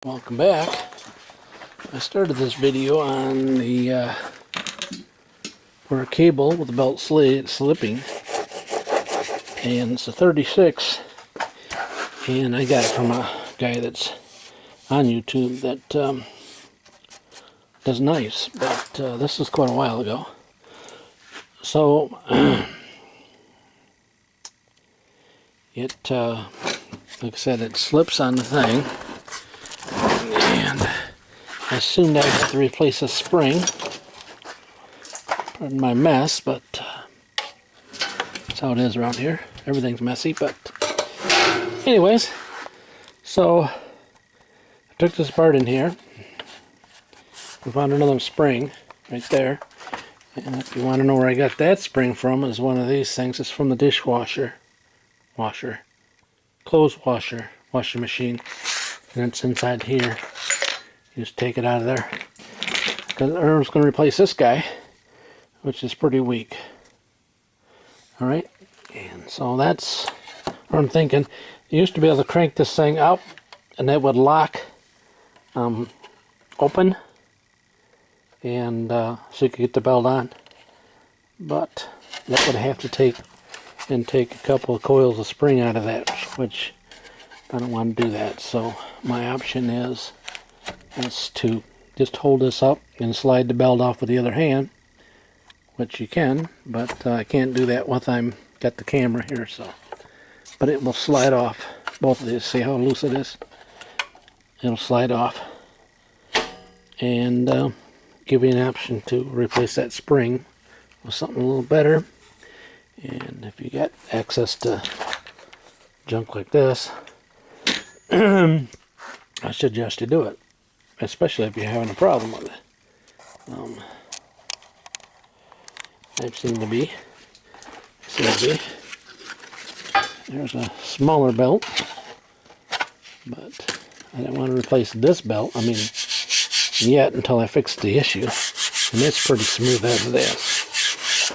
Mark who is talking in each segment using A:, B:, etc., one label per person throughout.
A: Welcome back. I started this video on the for a cable with the belt slipping, and it's a 36, and I got it from a guy that's on YouTube that does knives, but this is quite a while ago. So it like I said, it slips on the thing, and I assumed I had to replace a spring. Pardon my mess, but that's how it is around here. Everything's messy, but anyways, so I took this apart in here. We found another spring right there, and if you want to know where I got that spring from, is one of these things. It's from the dishwasher clothes washing machine, and it's inside here. You just take it out of there, because I was going to replace this guy, which is pretty weak. Alright, and so that's what I'm thinking. You used to be able to crank this thing up and it would lock open, and so you could get the belt on, but that would have to take a couple of coils of spring out of that, which I don't want to do that. So my option is to just hold this up and slide the belt off with the other hand, which you can, but I can't do that once I'm got the camera here. So, but it will slide off both of these. See how loose it is? It'll slide off, and give you an option to replace that spring with something a little better. And if you got access to junk like this, I suggest you do it, especially if you're having a problem with it. I seem to be. There's a smaller belt, but I didn't want to replace this belt. I mean, yet, until I fix the issue, and it's pretty smooth as it is.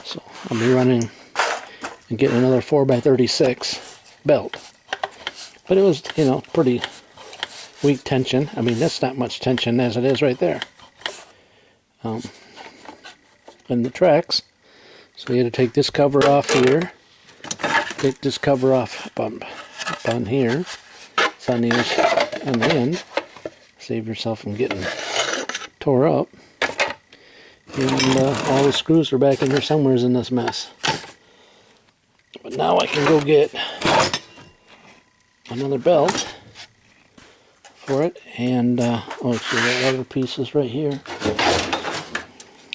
A: So I'll be running and getting another 4x36 belt. But it was, pretty weak tension. I mean, that's not much tension as it is right there. And the tracks. So you had to take this cover off here. Take this cover off up on here. It's on the end. Save yourself from getting tore up. And all the screws are back in here somewhere in this mess. But now I can go get another belt for it, and so the other piece is right here.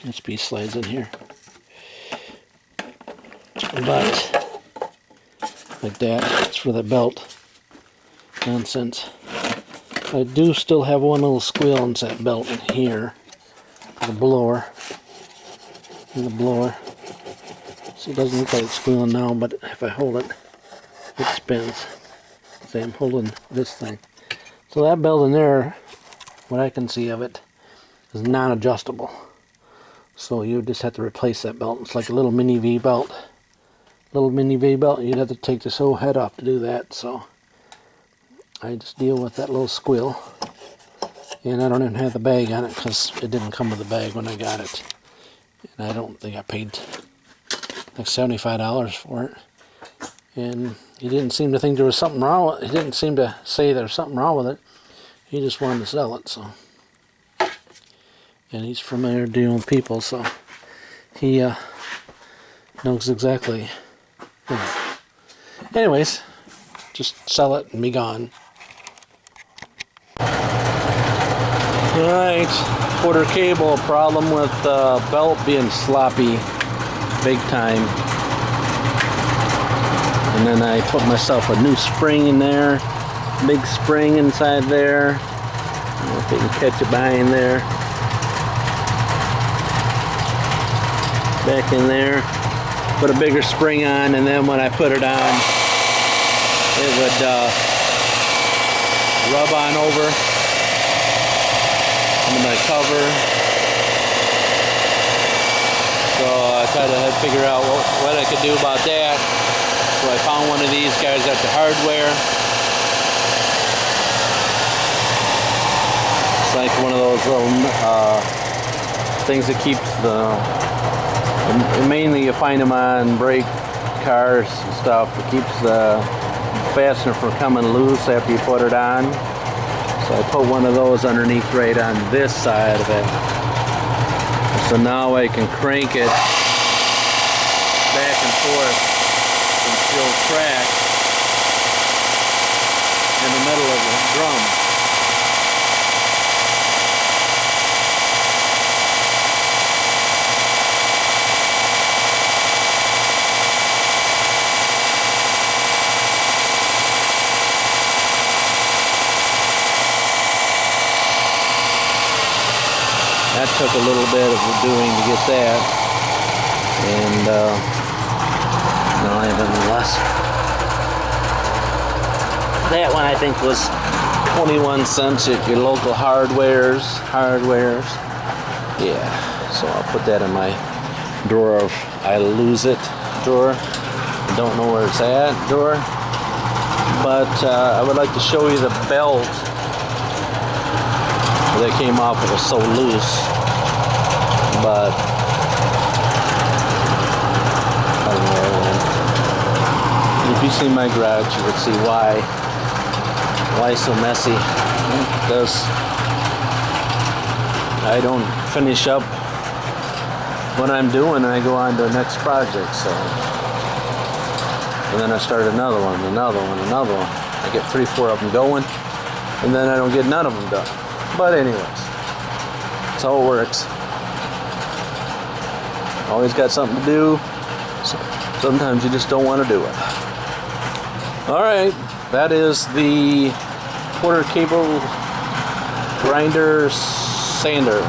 A: This piece slides in here, but like that, it's for the belt nonsense. I do still have one little squeal in that belt in here for the blower. So it doesn't look like it's squealing now, but if I hold it, it spins. See, I'm holding this thing. So that belt in there, what I can see of it, is non-adjustable. So you just have to replace that belt. It's like a little mini V belt. You'd have to take this whole head off to do that. So I just deal with that little squeal. And I don't even have the bag on it, because it didn't come with a bag when I got it. And I don't think I paid like $75 for it. And he didn't seem to think there was something wrong with it. He didn't seem to say there was something wrong with it. He just wanted to sell it. So, and he's familiar dealing with people, so he knows exactly. Anyways, just sell it and be gone. Alright, quarter cable, problem with the belt being sloppy big time. And then I put myself a new spring in there, big spring inside there. I don't know if you can catch it by in there. Back in there. Put a bigger spring on, and then when I put it on, it would rub on over into my cover. So I tried to figure out what I could do about that. So I found one of these guys at the hardware. It's like one of those little things that keeps and mainly you find them on brake cars and stuff. It keeps the fastener from coming loose after you put it on. So I put one of those underneath right on this side of it. So now I can crank it back and forth and still track in the middle of the drum. That took a little bit of doing to get that, and nonetheless, that one I think was 21 cents at your local hardwares. Yeah, so I'll put that in my drawer of I lose it drawer. I don't know where it's at drawer, but I would like to show you the belt that came off. It was so loose, but I don't know where it went. If you see my garage, you would see why so messy. Because I don't finish up what I'm doing, and I go on to the next project. So, and then I start another one. I get 3-4 of them going, and then I don't get none of them done. But anyways, that's how it works. Always got something to do. So sometimes you just don't want to do it. Alright, that is the quarter cable grinder sander.